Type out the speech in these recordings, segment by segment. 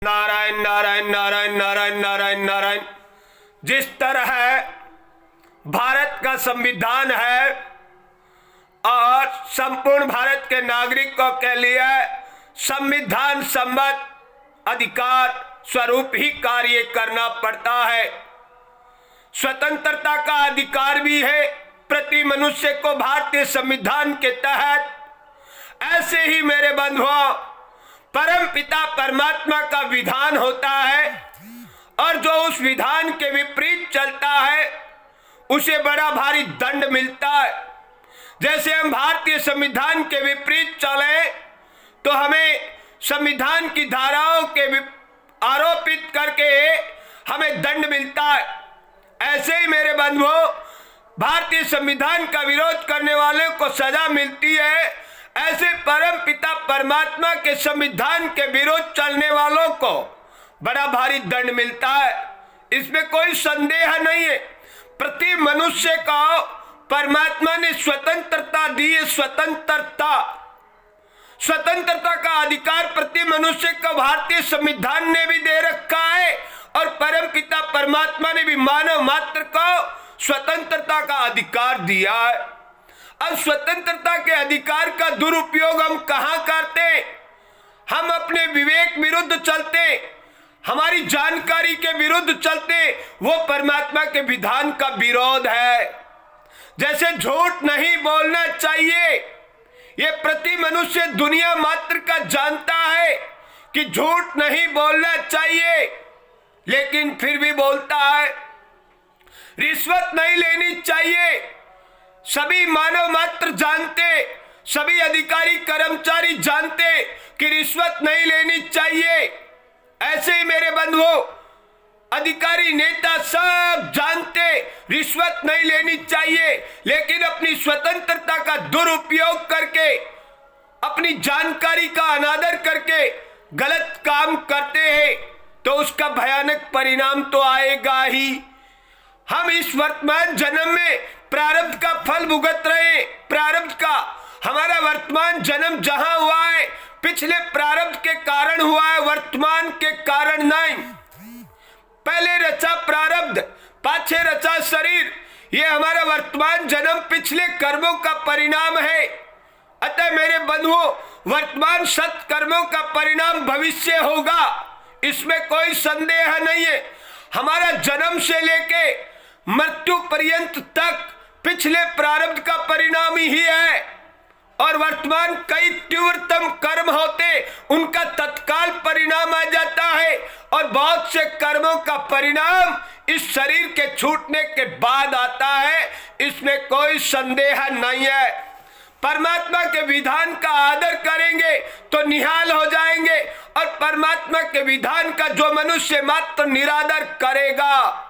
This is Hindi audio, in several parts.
नारायण नारायण नारायण नारायण नारायण नारायण। जिस तरह भारत का संविधान है और संपूर्ण भारत के नागरिकों के लिए संविधान सम्मत अधिकार स्वरूप ही कार्य करना पड़ता है। स्वतंत्रता का अधिकार भी है प्रति मनुष्य को भारतीय संविधान के तहत। ऐसे ही मेरे बंधुओं, परम पिता परमात्मा का विधान होता है और जो उस विधान के विपरीत चलता है उसे बड़ा भारी दंड मिलता है। जैसे हम भारतीय संविधान के विपरीत चले तो हमें संविधान की धाराओं के आरोपित करके हमें दंड मिलता है। ऐसे ही मेरे बंधुओं, भारतीय संविधान का विरोध करने वालों को सजा मिलती है। ऐसे परम पिता परमात्मा के संविधान के विरोध चलने वालों को बड़ा भारी दंड मिलता है। इसमें कोई संदेह नहीं है। प्रति मनुष्य को परमात्मा ने स्वतंत्रता दी है। स्वतंत्रता का अधिकार प्रति मनुष्य को भारतीय संविधान ने भी दे रखा है और परम पिता परमात्मा ने भी मानव मात्र को स्वतंत्रता का अधिकार दिया है। अब स्वतंत्रता के अधिकार का दुरुपयोग हम कहां करते? हम अपने विवेक विरुद्ध चलते, हमारी जानकारी के विरुद्ध चलते। वो परमात्मा के विधान का विरोध है। जैसे झूठ नहीं बोलना चाहिए, ये प्रति मनुष्य दुनिया मात्र का जानता है कि झूठ नहीं बोलना चाहिए, लेकिन फिर भी बोलता है। रिश्वत नहीं लेनी चाहिए, सभी मानव मात्र जानते, सभी अधिकारी कर्मचारी जानते कि रिश्वत नहीं लेनी चाहिए। ऐसे ही मेरे बंधुओं, अधिकारी नेता सब जानते रिश्वत नहीं लेनी चाहिए, लेकिन अपनी स्वतंत्रता का दुरुपयोग करके, अपनी जानकारी का अनादर करके गलत काम करते हैं तो उसका भयानक परिणाम तो आएगा ही। हम इस वर्तमान जन्म में प्रारब्ध का फल भुगत रहे। प्रारब्ध का हमारा वर्तमान जन्म जहां हुआ है पिछले प्रारब्ध के कारण हुआ है, वर्तमान के कारण नहीं। पहले रचा प्रारब्ध, पाछे रचा शरीर, ये हमारा वर्तमान जन्म पिछले कर्मों का परिणाम है। अतः मेरे बंधुओं, वर्तमान सत्कर्मों का परिणाम भविष्य होगा, इसमें कोई संदेह नहीं है। हमारा जन्म से लेके मृत्यु पर्यंत तक पिछले प्रारब्ध का परिणाम ही है और वर्तमान कई तीव्रतम कर्म होते, उनका तत्काल परिणाम आ जाता है और बहुत से कर्मों का परिणाम इस शरीर के छूटने के बाद आता है। इसमें कोई संदेह नहीं है। परमात्मा के विधान का आदर करेंगे तो निहाल हो जाएंगे और परमात्मा के विधान का जो मनुष्य मात्र निरादर करेगा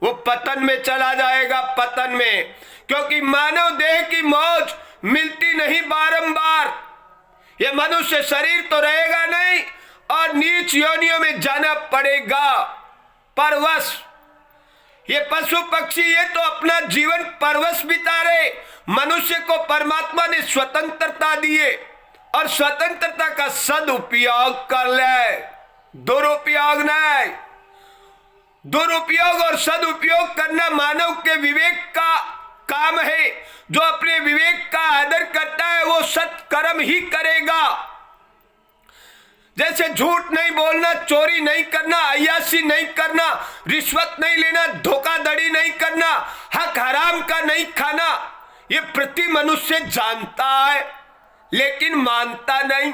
वो पतन में चला जाएगा, पतन में। क्योंकि मानव देह की मौज मिलती नहीं बारंबार। ये मनुष्य शरीर तो रहेगा नहीं और नीच योनियों में जाना पड़ेगा। परवश ये पशु पक्षी ये तो अपना जीवन परवश बिता रहे। मनुष्य को परमात्मा ने स्वतंत्रता दिए और स्वतंत्रता का सदुपयोग कर ले, दुरुपयोग नहीं। दुरुपयोग और सदुपयोग करना मानव के विवेक का काम है। जो अपने विवेक का आदर करता है वो सत्कर्म ही करेगा। जैसे झूठ नहीं बोलना, चोरी नहीं करना, अय्याशी नहीं करना, रिश्वत नहीं लेना, धोखाधड़ी नहीं करना, हक हराम का नहीं खाना, ये प्रति मनुष्य जानता है लेकिन मानता नहीं।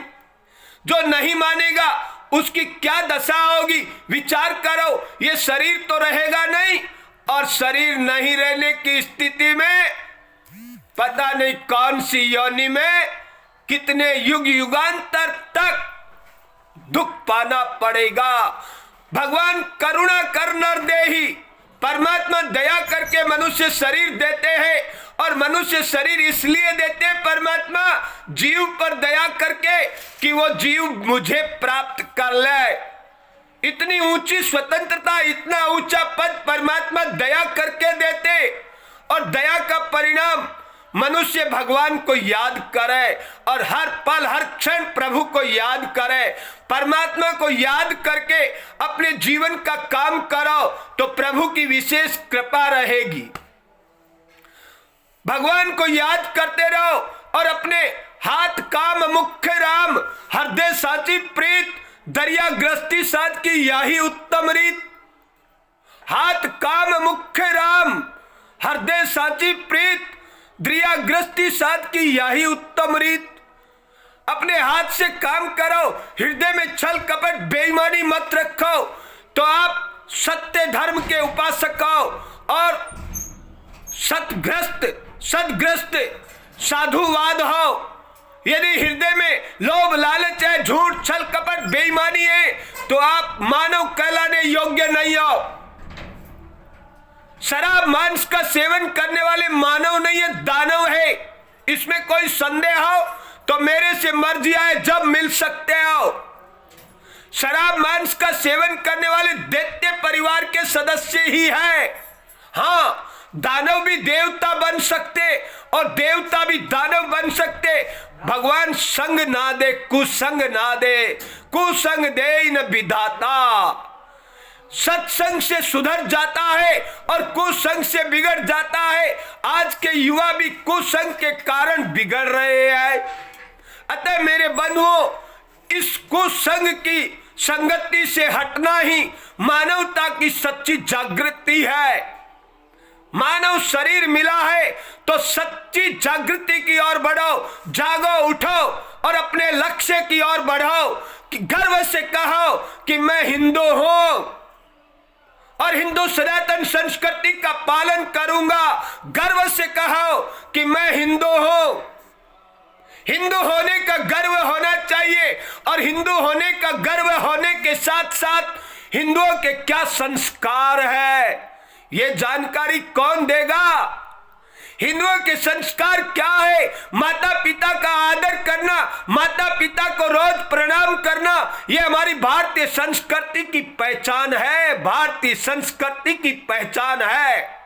जो नहीं मानेगा उसकी क्या दशा होगी विचार करो। ये शरीर तो रहेगा नहीं और शरीर नहीं रहने की स्थिति में पता नहीं कौन सी योनि में कितने युग युगांतर तक दुख पाना पड़ेगा। भगवान करुणा कर नर देहि, परमात्मा दया करके मनुष्य शरीर देते हैं और मनुष्य शरीर इसलिए देते हैं परमात्मा जीव पर दया करके कि वो जीव मुझे प्राप्त कर ले। इतनी ऊंची स्वतंत्रता, इतना ऊंचा पद परमात्मा दया करके देते और दया का परिणाम मनुष्य भगवान को याद करे और हर पल हर क्षण प्रभु को याद करे, परमात्मा को याद करके अपने जीवन का काम करो तो प्रभु की विशेष कृपा रहेगी। भगवान को याद करते रहो और अपने हाथ काम मुख्य राम, हृदय साची प्रीत, दरिया ग्रस्ती साथ की यही उत्तम रीत। हाथ काम मुख्य राम, हृदय साची प्रीत, दरियाग्रस्ती साथ की यही उत्तम रीत। अपने हाथ से काम करो, हृदय में छल कपट बेईमानी मत रखो, तो आप सत्य धर्म के उपासक हो और सदग्रस्त साधुवाद हो। यदि हृदय में लोभ लालच है, झूठ छल कपट बेईमानी है, तो आप मानव कहलाने योग्य नहीं हो। शराब मांस का सेवन करने वाले मानव नहीं है, दानव है। इसमें कोई संदेह हो तो मेरे से मर्जी आए जब मिल सकते हो। शराब मांस का सेवन करने वाले दैत्य परिवार के सदस्य ही है। हाँ, दानव भी देवता बन सकते और देवता भी दानव बन सकते। भगवान संग ना दे, कुसंग ना दे, कुसंग दे न विधाता। सत्संग से सुधर जाता है और कुसंग से बिगड़ जाता है। आज के युवा भी कुसंग के कारण बिगड़ रहे हैं। अतः मेरे बंधुओं, इस कुसंग की संगति से हटना ही मानवता की सच्ची जागृति है। मानव शरीर मिला है तो सच्ची जागृति की ओर बढ़ो, जागो, उठो और अपने लक्ष्य की ओर बढ़ो। कि गर्व से कहो कि मैं हिंदू हूं और हिंदू सनातन संस्कृति का पालन करूंगा। गर्व से कहो कि मैं हिंदू हूं। हिंदू होने का गर्व होना चाहिए और हिंदू होने का गर्व होने के साथ साथ हिंदुओं के क्या संस्कार है ये जानकारी कौन देगा? हिंदुओं के संस्कार क्या है? माता पिता का आदर करना, माता पिता को रोज प्रणाम करना, यह हमारी भारतीय संस्कृति की पहचान है। भारतीय संस्कृति की पहचान है।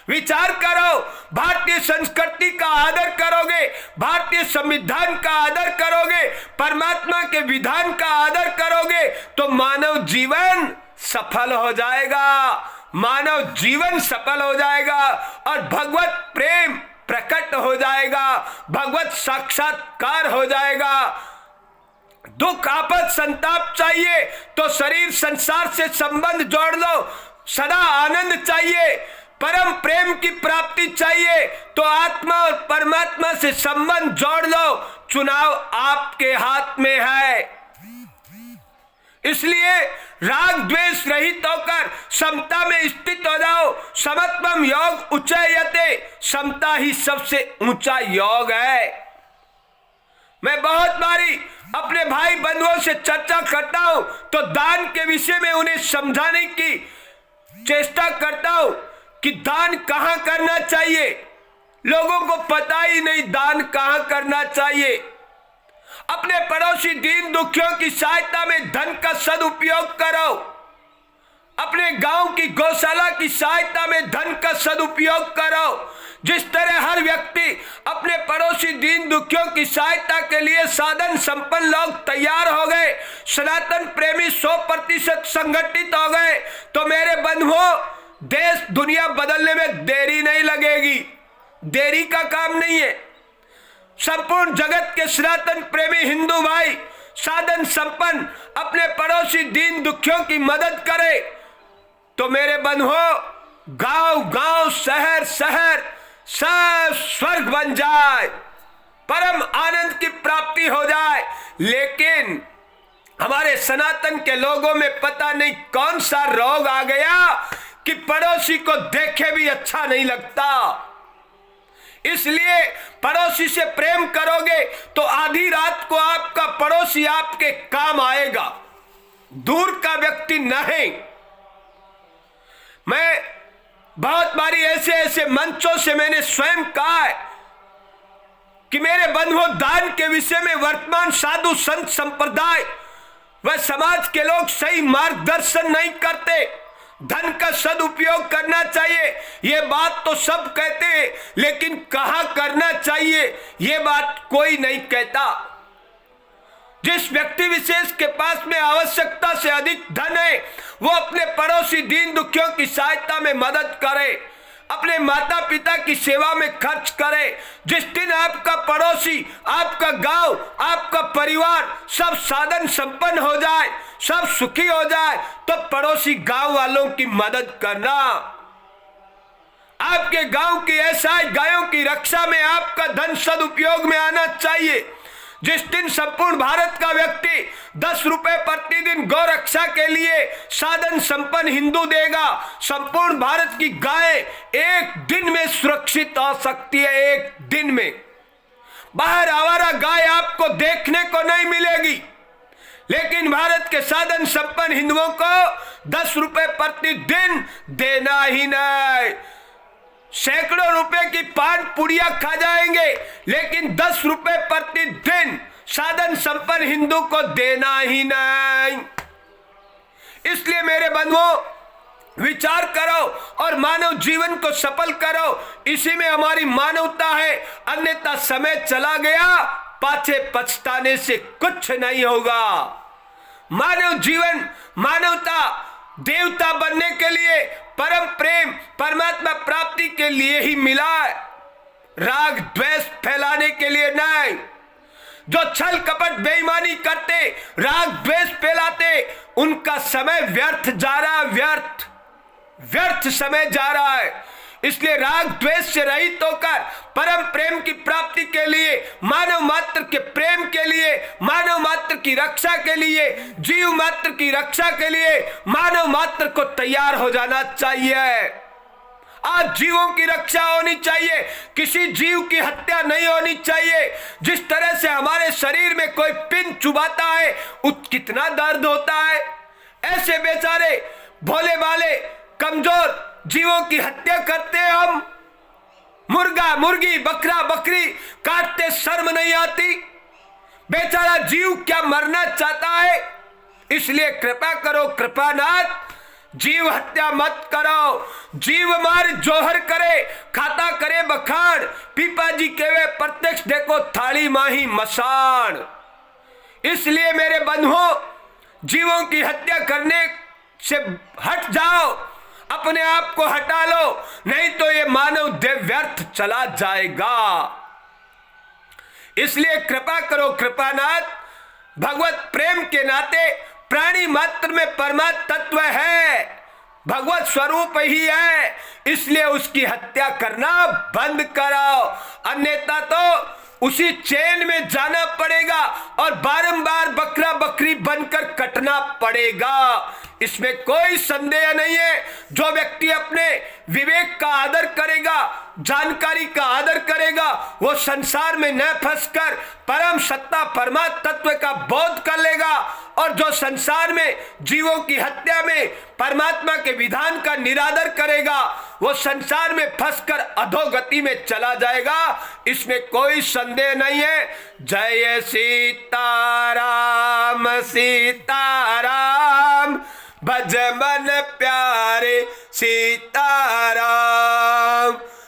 विचार करो, भारतीय संस्कृति का आदर करोगे, भारतीय संविधान का आदर करोगे, परमात्मा के विधान का आदर करोगे तो मानव जीवन सफल हो जाएगा। मानव जीवन सफल हो जाएगा और भगवत प्रेम प्रकट हो जाएगा, भगवत साक्षात्कार हो जाएगा। दुख आपद संताप चाहिए तो शरीर संसार से संबंध जोड़ लो। सदा आनंद चाहिए, परम प्रेम की प्राप्ति चाहिए तो आत्मा और परमात्मा से संबंध जोड़ लो। चुनाव आपके हाथ में है। इसलिए राग द्वेष रहित होकर समता में स्थित हो जाओ। समत्वम योग उच्चयते, समता ही सबसे ऊंचा योग है। मैं बहुत बारी अपने भाई बंधुओं से चर्चा करता हूं तो दान के विषय में उन्हें समझाने की चेष्टा करता हूं कि दान कहां करना चाहिए। लोगों को पता ही नहीं दान कहां करना चाहिए। अपने पड़ोसी दीन दुखियों की सहायता में धन का सदुपयोग करो। अपने गांव की गौशाला की सहायता में धन का सदुपयोग करो। जिस तरह हर व्यक्ति अपने पड़ोसी दीन दुखियों की सहायता के लिए साधन संपन्न लोग तैयार हो गए, सनातन प्रेमी 100% संगठित हो गए, तो मेरे बंधुओं, देश दुनिया बदलने में देरी नहीं लगेगी। देरी का काम नहीं है। संपूर्ण जगत के सनातन प्रेमी हिंदू भाई साधन संपन्न अपने पड़ोसी दीन दुखियों की मदद करे तो मेरे बंधुओं, गांव गांव शहर शहर सब स्वर्ग बन जाए, परम आनंद की प्राप्ति हो जाए। लेकिन हमारे सनातन के लोगों में पता नहीं कौन सा रोग आ गया कि पड़ोसी को देखे भी अच्छा नहीं लगता। इसलिए पड़ोसी से प्रेम करोगे तो आधी रात को आपका पड़ोसी आपके काम आएगा, दूर का व्यक्ति नहीं। मैं बहुत बारी ऐसे ऐसे मंचों से मैंने स्वयं कहा है कि मेरे बंधुओं, दान के विषय में वर्तमान साधु संत संप्रदाय व समाज के लोग सही मार्गदर्शन नहीं करते। धन का सदुपयोग करना चाहिए, ये बात तो सब कहते हैं, लेकिन कहां करना चाहिए ये बात कोई नहीं कहता। जिस व्यक्ति विशेष के पास में आवश्यकता से अधिक धन है, वो अपने पड़ोसी दीन दुखियों की सहायता में मदद करे, अपने माता पिता की सेवा में खर्च करे। जिस दिन आपका पड़ोसी, आपका गांव, आपका परिवार सब साधन संपन्न हो जाए, सब सुखी हो जाए, तो पड़ोसी गांव वालों की मदद करना। आपके गांव की ऐसा गायों की रक्षा में आपका धन सदुपयोग में आना चाहिए। जिस दिन संपूर्ण भारत का व्यक्ति 10 रुपए प्रतिदिन गौ रक्षा के लिए साधन संपन्न हिंदू देगा, संपूर्ण भारत की गाय एक दिन में सुरक्षित आ सकती है। एक दिन में बाहर आवारा गाय आपको देखने को नहीं मिलेगी, लेकिन भारत के साधन संपन्न हिंदुओं को 10 रुपए प्रतिदिन देना ही नहीं। सैकड़ों रुपए की पान पुड़िया खा जाएंगे, लेकिन 10 रुपए प्रतिदिन साधन संपन्न हिंदू को देना ही नहीं। इसलिए मेरे बंधुओं, विचार करो और मानव जीवन को सफल करो, इसी में हमारी मानवता है। अन्यथा समय चला गया, पाछे पछताने से कुछ नहीं होगा। मानव जीवन, मानवता देवता बनने के लिए, परम प्रेम परमात्मा प्राप्ति के लिए ही मिला है, राग द्वेष फैलाने के लिए नहीं। जो छल कपट बेईमानी करते, राग द्वेष फैलाते, उनका समय व्यर्थ जा रहा है, व्यर्थ समय जा रहा है। इसलिए राग द्वेष से रहित होकर परम प्रेम की प्राप्ति के लिए, मानव मात्र के प्रेम के लिए, मानव मात्र की रक्षा के लिए, जीव मात्र की रक्षा के लिए मानव मात्र को तैयार हो जाना चाहिए। आज जीवों की रक्षा होनी चाहिए, किसी जीव की हत्या नहीं होनी चाहिए। जिस तरह से हमारे शरीर में कोई पिन चुभाता है, कितना दर्द होता है। ऐसे बेचारे भोले भाले कमजोर जीवों की हत्या करते हैं हम। मुर्गा मुर्गी बकरा बकरी काटते शर्म नहीं आती। बेचारा जीव क्या मरना चाहता है। इसलिए कृपा करो कृपानाथ, जीव हत्या मत करो। जीव मार जोहर करे, खाता करे बखान, पीपाजी केवे प्रत्यक्ष देखो थाली माही मसान। इसलिए मेरे बंधुओं, जीवों की हत्या करने से हट जाओ, अपने आप को हटा लो, नहीं तो ये मानव देह व्यर्थ चला जाएगा। इसलिए कृपा करो कृपानाथ, भगवत प्रेम के नाते प्राणी मात्र में परमात्म तत्व है, भगवत स्वरूप ही है, इसलिए उसकी हत्या करना बंद करो। अन्यथा तो उसी चेन में जाना पड़ेगा और बारंबार बकरा बकरी बनकर कटना पड़ेगा। इसमें कोई संदेह नहीं है। जो व्यक्ति अपने विवेक का आदर करेगा, जानकारी का आदर करेगा, वो संसार में न फंसकर परम सत्ता परमात्म तत्व का बोध कर लेगा। और जो संसार में जीवों की हत्या में परमात्मा के विधान का निरादर करेगा, वो संसार में फंसकर अधोगति में चला जाएगा। इसमें कोई संदेह नहीं है। जय सीताराम सीताराम, भज मन प्यारे सीताराम।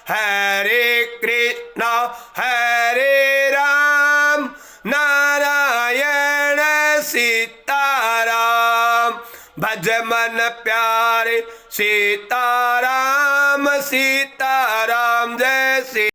हरे कृष्णा हरे राम, नारायण सीताराम। भज मन प्यारे सीताराम सीताराम। जय श्री